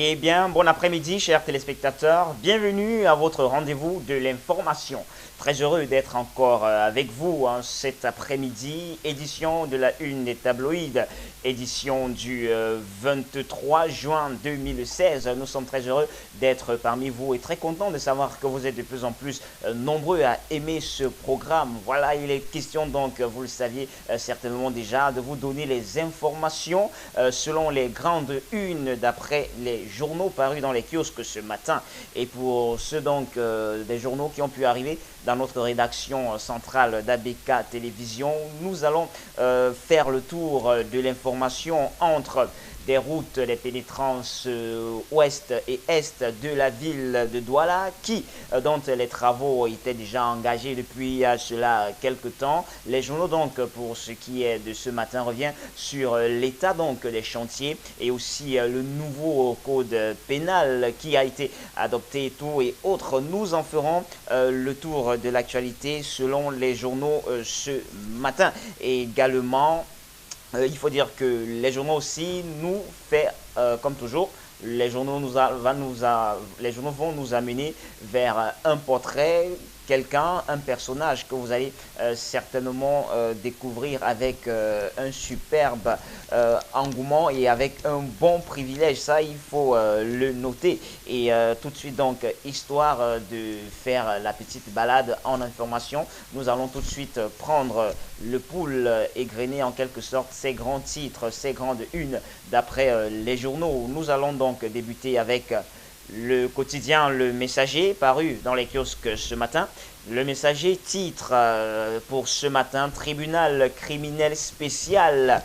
Eh bien, bon après-midi, chers téléspectateurs. Bienvenue à votre rendez-vous de l'information. Très heureux d'être encore avec vous cet après-midi, édition de la Une des tabloïds, édition du 23 juin 2016. Nous sommes très heureux d'être parmi vous et très contents de savoir que vous êtes de plus en plus nombreux à aimer ce programme. Voilà, il est question donc, vous le saviez certainement déjà, de vous donner les informations selon les grandes unes d'après les journaux parus dans les kiosques ce matin. Et pour ceux donc des journaux qui ont pu arriver dans notre rédaction centrale d'ABK Télévision, nous allons faire le tour de l'information entre des routes, les pénétrances ouest et est de la ville de Douala, dont les travaux étaient déjà engagés depuis cela quelques temps. Les journaux donc, pour ce qui est de ce matin, revient sur l'état donc des chantiers et aussi le nouveau code pénal qui a été adopté et tout et autres. Nous en ferons le tour de l'actualité selon les journaux ce matin. Et également, il faut dire que les journaux aussi nous fait, comme toujours, les journaux vont nous amener vers un portrait, quelqu'un, un personnage que vous allez certainement découvrir avec un superbe engouement et avec un bon privilège. Ça, il faut le noter. Et tout de suite, donc, histoire de faire la petite balade en information, nous allons tout de suite prendre le pouls égrené en quelque sorte, ces grands titres, ces grandes unes d'après les journaux. Nous allons donc débuter avec le quotidien Le Messager, paru dans les kiosques ce matin. Le Messager titre pour ce matin: Tribunal criminel spécial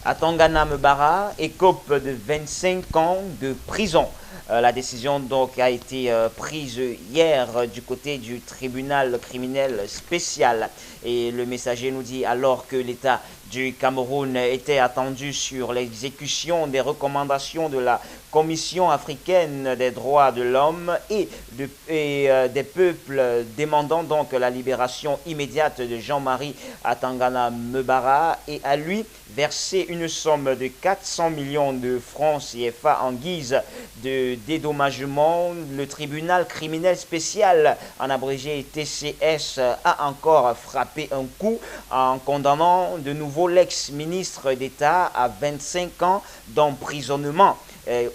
à Tangana Mbara écope de 25 ans de prison. La décision donc a été prise hier du côté du tribunal criminel spécial. Et le Messager nous dit, alors que l'État du Cameroun était attendu sur l'exécution des recommandations de la Commission africaine des droits de l'homme et des peuples, demandant donc la libération immédiate de Jean-Marie Atangana Mbara, et à lui verser une somme de 400 millions de francs CFA en guise de dédommagement, le tribunal criminel spécial, en abrégé TCS, a encore frappé un coup en condamnant de nouveau l'ex-ministre d'État à 25 ans d'emprisonnement.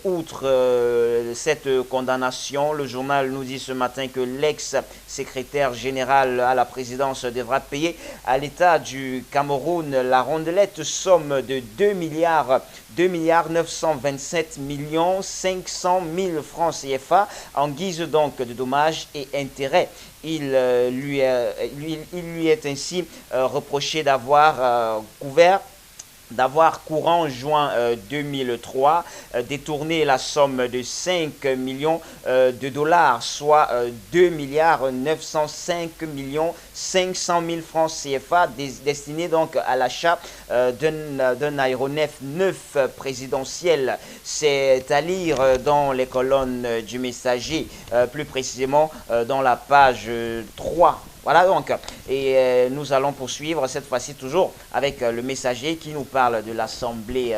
Outre cette condamnation, le journal nous dit ce matin que l'ex-secrétaire général à la présidence devra payer à l'État du Cameroun la rondelette somme de 2,927 millions 500 000 francs CFA en guise donc de dommages et intérêts. Il lui est ainsi reproché d'avoir courant juin 2003 détourné la somme de 5 millions de dollars, soit 2,905 millions 500 000 francs CFA, destinés donc à l'achat d'un aéronef neuf présidentiel. C'est à lire dans les colonnes du Messager, plus précisément dans la page 3. Voilà donc, et nous allons poursuivre cette fois-ci toujours avec le Messager qui nous parle de l'Assemblée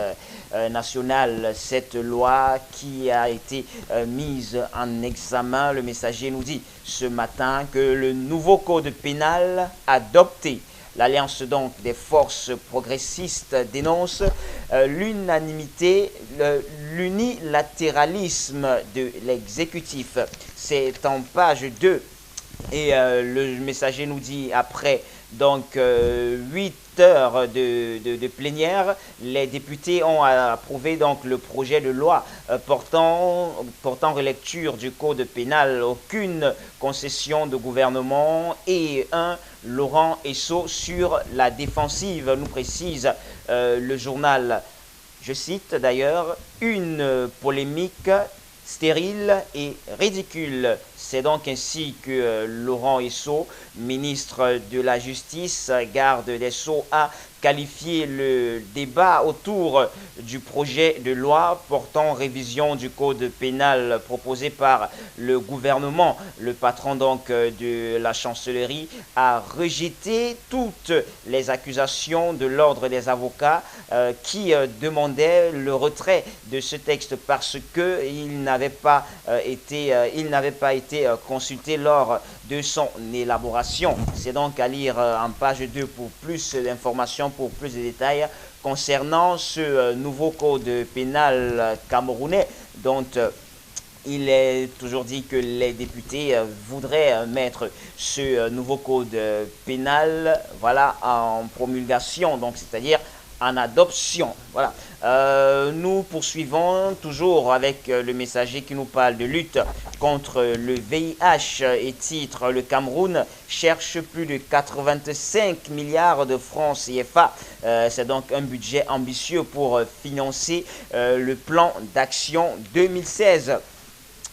nationale, cette loi qui a été mise en examen. Le Messager nous dit ce matin que le nouveau code pénal adopté, l'Alliance donc des forces progressistes dénonce l'unilatéralisme de l'exécutif. C'est en page 2. Et le Messager nous dit, après donc 8 heures de plénière, les députés ont approuvé donc le projet de loi portant relecture du code pénal, aucune concession de gouvernement et un Laurent Esso sur la défensive, nous précise le journal. Je cite d'ailleurs: une polémique stérile et ridicule. C'est donc ainsi que Laurent Esso, ministre de la Justice, garde des Sceaux, a qualifié le débat autour du projet de loi portant révision du code pénal proposé par le gouvernement. Le patron donc de la chancellerie a rejeté toutes les accusations de l'ordre des avocats qui demandaient le retrait de ce texte parce qu'il n'avait pas été consulté lors de son élaboration. C'est donc à lire en page 2 pour plus d'informations, pour plus de détails concernant ce nouveau code pénal camerounais dont il est toujours dit que les députés voudraient mettre ce nouveau code pénal, voilà, en promulgation, donc c'est-à-dire en adoption. Voilà. Nous poursuivons toujours avec le messager qui nous parle de lutte contre le VIH et titre: le Cameroun cherche plus de 85 milliards de francs CFA. C'est donc un budget ambitieux pour financer le plan d'action 2016.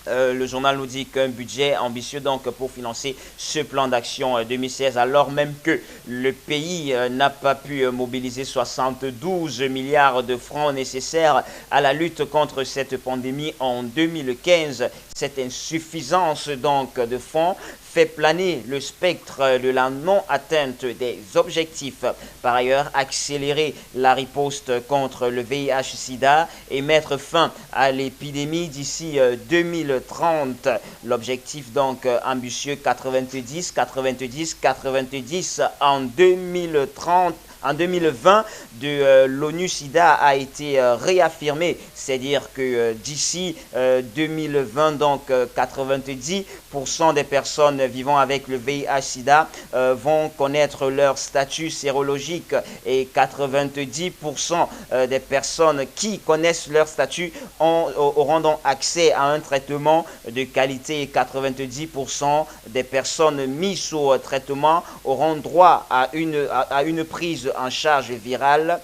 Le journal nous dit qu'un budget ambitieux donc pour financer ce plan d'action 2016 alors même que le pays n'a pas pu mobiliser 72 milliards de francs nécessaires à la lutte contre cette pandémie en 2015. Cette insuffisance donc de fonds fait planer le spectre de la non-atteinte des objectifs. Par ailleurs, accélérer la riposte contre le VIH-Sida et mettre fin à l'épidémie d'ici 2030. L'objectif donc ambitieux 90, 90, 90 en 2030. En 2020, de l'ONU-SIDA a été réaffirmé, c'est-à-dire que d'ici 2020, donc 90% des personnes vivant avec le VIH-SIDA vont connaître leur statut sérologique et 90% des personnes qui connaissent leur statut auront donc accès à un traitement de qualité et 90% des personnes mises au traitement auront droit à une prise en charge virale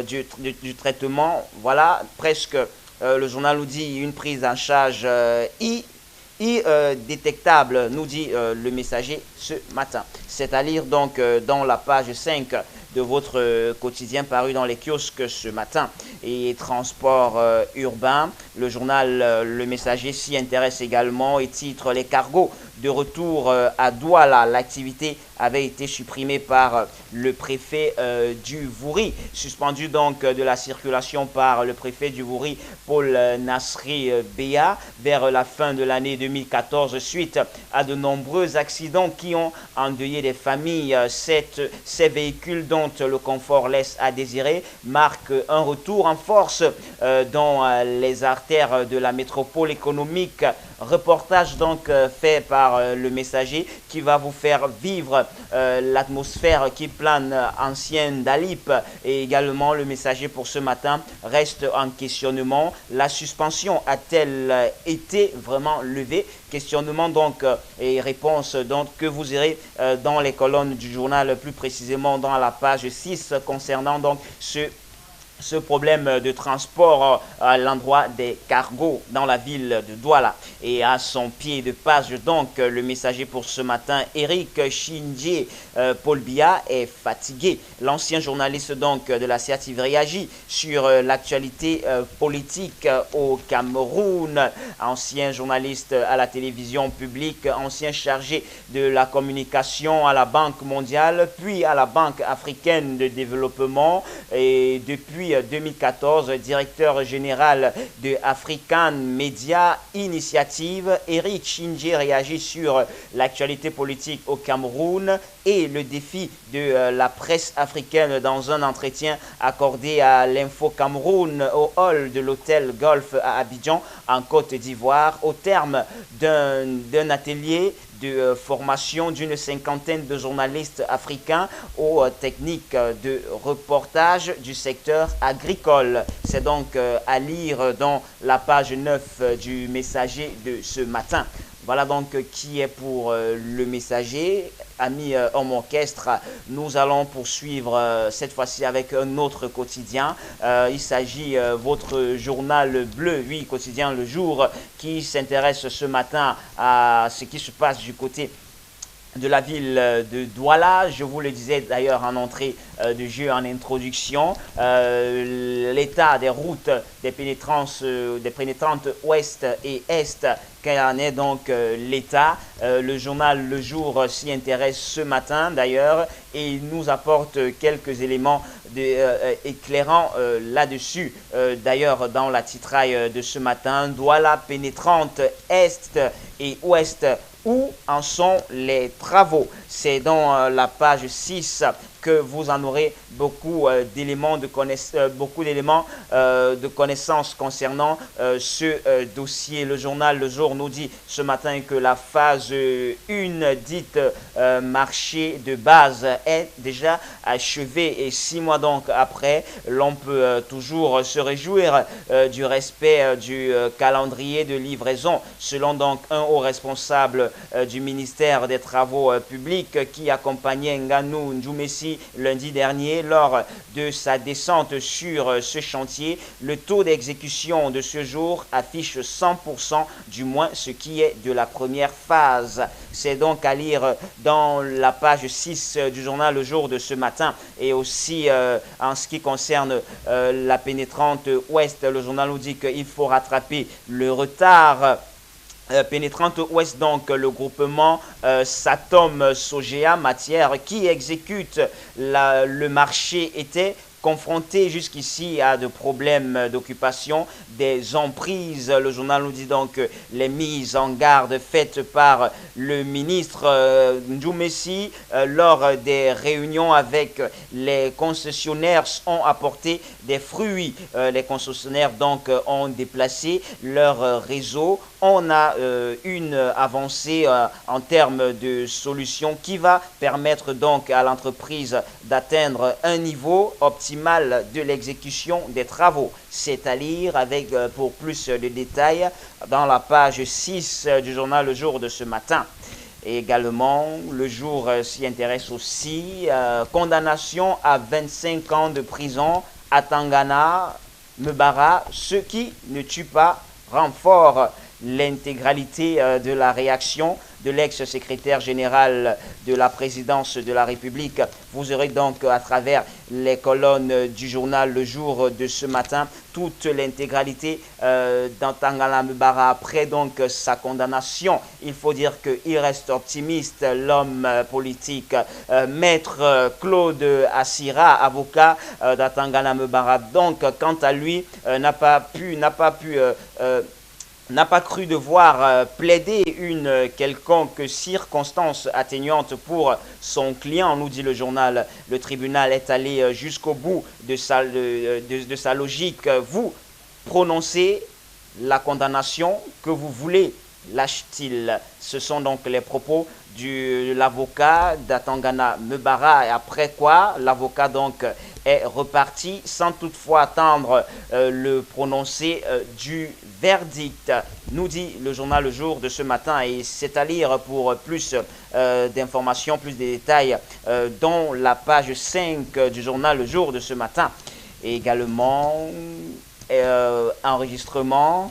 du traitement. Voilà, presque, le journal nous dit une prise en charge détectable, nous dit le messager ce matin. C'est à lire donc dans la page 5 de votre quotidien paru dans les kiosques ce matin. Et transport urbain, le journal Le Messager s'y intéresse également et titre: les cargos de retour à Douala. L'activité avait été supprimée par le préfet du Vouri. Suspendu donc de la circulation par le préfet du Vouri, Paul Nasri Béa, vers la fin de l'année 2014 suite à de nombreux accidents qui ont endeuillé des familles. Ces véhicules dont le confort laisse à désirer marquent un retour en force dans les artères de la métropole économique. Reportage donc fait par le messager qui va vous faire vivre l'atmosphère qui plane ancien d'Alip. Et également le messager pour ce matin reste en questionnement. La suspension a-t-elle été vraiment levée? Questionnement donc et réponse donc que vous irez dans les colonnes du journal, plus précisément dans la page 6 concernant donc ce problème de transport à l'endroit des cargos dans la ville de Douala. Et à son pied de page donc, le messager pour ce matin, Eric Chindjé Paul Biya est fatigué. L'ancien journaliste donc de la CEATIV réagit sur l'actualité politique au Cameroun. Ancien journaliste à la télévision publique, ancien chargé de la communication à la Banque mondiale, puis à la Banque africaine de développement, et depuis 2014, directeur général de African Media Initiative, Eric Chindjé réagit sur l'actualité politique au Cameroun et le défi de la presse africaine dans un entretien accordé à l'Info Cameroun au hall de l'hôtel Golf à Abidjan, en Côte d'Ivoire, au terme d'un atelier de formation d'une cinquantaine de journalistes africains aux techniques de reportage du secteur agricole. C'est donc à lire dans la page 9 du messager de ce matin. Voilà donc qui est pour le messager. Amis homme orchestre, nous allons poursuivre cette fois-ci avec un autre quotidien. Il s'agit votre journal bleu, oui, quotidien Le Jour, qui s'intéresse ce matin à ce qui se passe du côté de la ville de Douala. Je vous le disais d'ailleurs en entrée de jeu, en introduction, l'état des routes des pénétrantes ouest et est, qu'en est donc l'état. Le journal Le Jour s'y intéresse ce matin d'ailleurs et il nous apporte quelques éléments éclairants là-dessus. D'ailleurs, dans la titraille de ce matin, Douala pénétrante est et ouest, où en sont les travaux? C'est dans la page 6 que vous en aurez beaucoup d'éléments de connaissances concernant ce dossier. Le journal Le Jour nous dit ce matin que la phase 1 dite marché de base est déjà achevée et 6 mois donc après, l'on peut toujours se réjouir du respect du calendrier de livraison, selon donc un haut responsable du ministère des Travaux publics qui accompagnait Nganou Ndjoumessi lundi dernier lors de sa descente sur ce chantier. Le taux d'exécution de ce jour affiche 100%, du moins ce qui est de la première phase. C'est donc à lire dans la page 6 du journal Le Jour de ce matin. Et aussi en ce qui concerne la pénétrante ouest, le journal nous dit qu'il faut rattraper le retard. Pénétrante ouest, donc le groupement Satom Sogea Matière qui exécute le marché était confronté jusqu'ici à de problèmes d'occupation des emprises. Le journal nous dit donc que les mises en garde faites par le ministre Ndjoumessi lors des réunions avec les concessionnaires ont apporté des fruits. Les concessionnaires donc ont déplacé leur réseau. On a une avancée en termes de solution qui va permettre donc à l'entreprise d'atteindre un niveau optimal de l'exécution des travaux. C'est à lire avec pour plus de détails dans la page 6 du journal Le Jour de ce matin. Et également, Le Jour s'y intéresse aussi. Condamnation à 25 ans de prison à Tangana, Mbara, ce qui ne tue pas rend fort. L'intégralité de la réaction de l'ex-secrétaire général de la présidence de la République. Vous aurez donc à travers les colonnes du journal Le Jour de ce matin toute l'intégralité d'Antangana Mbara après donc sa condamnation. Il faut dire qu'il reste optimiste, l'homme politique. Maître Claude Assira, avocat d'Antangana Mbara, donc quant à lui, n'a pas cru devoir plaider une quelconque circonstance atténuante pour son client, nous dit le journal. Le tribunal est allé jusqu'au bout de sa logique. Vous prononcez la condamnation que vous voulez, lâche-t-il. Ce sont donc les propos de l'avocat d'Atangana Mbara. Et après quoi, l'avocat donc est reparti sans toutefois attendre le prononcé du verdict, nous dit le journal Le Jour de ce matin. Et c'est à lire pour plus d'informations, plus de détails dans la page 5 du journal Le Jour de ce matin. Et également, enregistrement.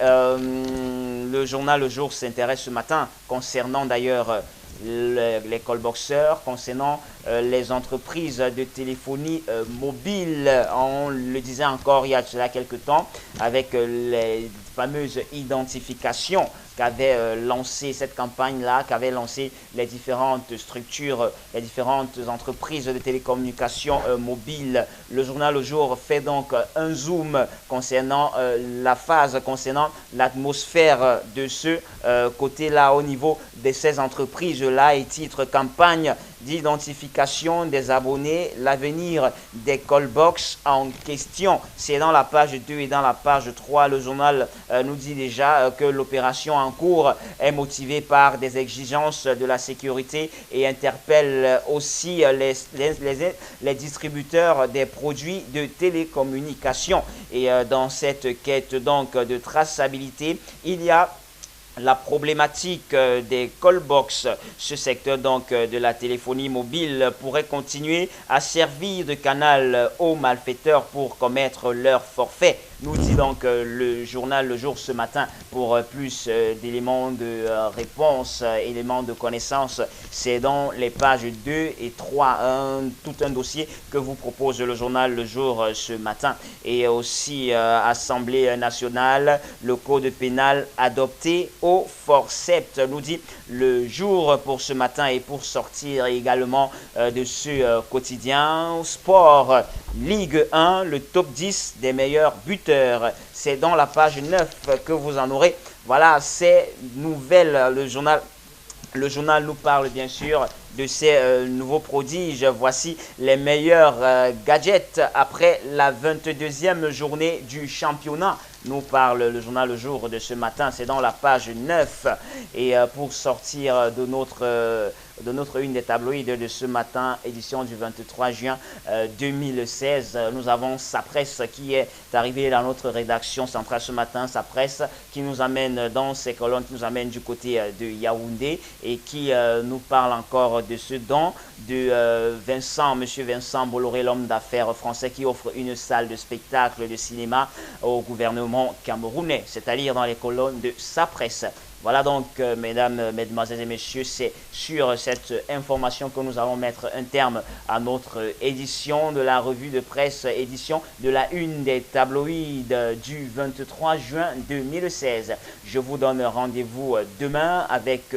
Le journal Le Jour s'intéresse ce matin concernant d'ailleurs les callboxeurs, concernant les entreprises de téléphonie mobile. On le disait encore il y a cela quelques temps avec les fameuses identifications qu'avait lancé cette campagne-là, qu'avaient lancé les différentes structures, les différentes entreprises de télécommunications mobiles. Le journal Le Jour fait donc un zoom concernant la phase, concernant l'atmosphère de ce côté-là au niveau de ces entreprises-là et titre campagne d'identification des abonnés, l'avenir des callbox en question. C'est dans la page 2 et dans la page 3. Le journal nous dit déjà que l'opération en cours est motivée par des exigences de la sécurité et interpelle aussi les distributeurs des produits de télécommunication. Et dans cette quête donc de traçabilité, il y a la problématique des callbox, ce secteur donc de la téléphonie mobile pourrait continuer à servir de canal aux malfaiteurs pour commettre leur forfait, nous dit donc le journal Le Jour ce matin. Pour plus d'éléments de réponse, éléments de connaissance, c'est dans les pages 2 et 3, tout un dossier que vous propose le journal Le Jour ce matin. Et aussi Assemblée nationale, le code pénal adopté au forceps, nous dit Le Jour pour ce matin. Et pour sortir également de ce quotidien sport, Ligue 1, le top 10 des meilleurs buteurs, c'est dans la page 9 que vous en aurez. Voilà, ces nouvelles, le journal nous parle bien sûr de ces nouveaux prodiges. Voici les meilleurs gadgets après la 22e journée du championnat. Nous parle le journal Le Jour de ce matin, c'est dans la page 9. Et pour sortir de notre une des tabloïds de ce matin, édition du 23 juin 2016, nous avons Sa Presse qui est arrivée dans notre rédaction centrale ce matin. Sa Presse qui nous amène dans ses colonnes, qui nous amène du côté de Yaoundé et qui nous parle encore de ce don de monsieur Vincent Bolloré, l'homme d'affaires français qui offre une salle de spectacle de cinéma au gouvernement camerounais, c'est-à-dire dans les colonnes de Sa Presse. Voilà donc, mesdames, mesdemoiselles et messieurs, c'est sur cette information que nous allons mettre un terme à notre édition de la revue de presse, édition de la une des tabloïds du 23 juin 2016. Je vous donne rendez-vous demain avec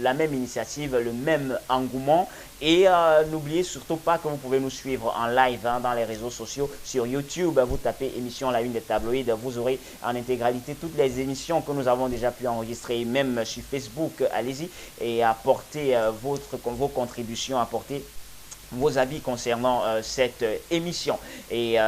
la même initiative, le même engouement. Et n'oubliez surtout pas que vous pouvez nous suivre en live dans les réseaux sociaux. Sur YouTube, vous tapez émission La Une des Tabloïds. Vous aurez en intégralité toutes les émissions que nous avons déjà pu enregistrer. Même sur Facebook, allez-y et apportez vos contributions, apportez vos avis concernant cette émission. Et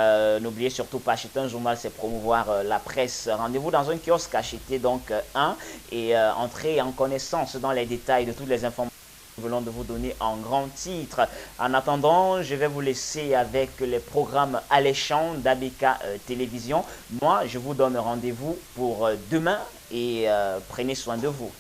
n'oubliez surtout pas, acheter un journal, c'est promouvoir la presse. Rendez-vous dans un kiosque, achetez donc un et entrez en connaissance dans les détails de toutes les informations que nous venons de vous donner en grand titre. En attendant, je vais vous laisser avec les programmes alléchants d'ABK Télévision. Moi, je vous donne rendez-vous pour demain et prenez soin de vous.